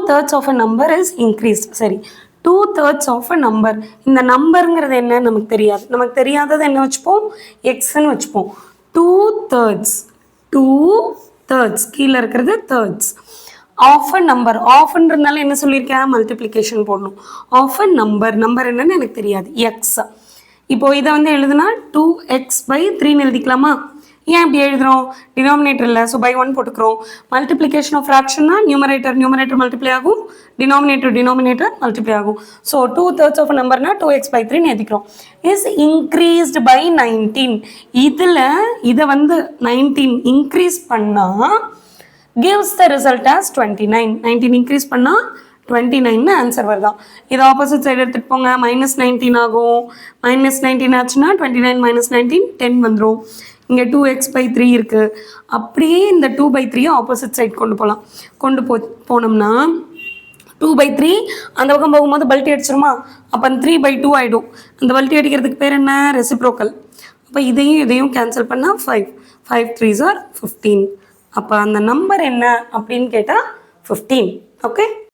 2/3 of a number is increased. சரி, 2/3 of a number. இந்த நம்பருங்கிறது என்ன நமக்கு தெரியாது. நமக்கு தெரியாதது என்ன வச்சுப்போம்? எக்ஸ்ன்னு வச்சுப்போம். 2/3 கீழே இருக்கிறது தேர்ட்ஸ் ஆஃப் அ நம்பர். ஆஃப்ன்றதுனால என்ன சொல்லியிருக்கேன்? மல்டிப்ளிகேஷன் போடணும். ஆஃப் அ நம்பர் என்னன்னு எனக்கு தெரியாது, எக்ஸ். இப்போ இதை வந்து எழுதுனா 2x/3 எழுதிக்கலாமா? ஏன் இப்படி எழுதுறோம்? டினாமினேட்டர் இல்லை, ஸோ பை 1 போட்டுக்கிறோம். மல்டிப்ளிகேஷன் ஆஃப் ஃப்ராக்ஷன்னா நியூமரேட்டர் மல்டிப்ளை ஆகும், டினாமினேட்டர் மல்டிப்ளை ஆகும். ஸோ 2/3 ஆஃப் நம்பர்னா 2x/3 எழுதிக்கிறோம். Is increased by 19. இதை வந்து 19 இன்க்ரீஸ் பண்ணால் gives the result as 29. 19 increase பண்ணால் 29 ஆன்சர் வருதான். இது ஆப்போசிட் சைடு எடுத்துகிட்டு போங்க. -19 ஆகும். -19 ஆச்சுன்னா 29 - 19 10 வந்துடும். இங்கே 2x/3 இருக்குது. அப்படியே இந்த 2/3 ஆப்போசிட் சைட் போனோம்னா 2/3 அந்த பக்கம் போகும்போது பல்ட்டி அடிச்சிருமா? அப்போ 3/2 ஆகிடும். அந்த பல்ட்டி அடிக்கிறதுக்கு பேர் என்ன? ரெசிப்ரோக்கல். அப்போ இதையும் கேன்சல் பண்ணால் 5. 5 3s are 15. அப்போ அந்த நம்பர் என்ன அப்படின்னு கேட்டால் 15. ஓகே.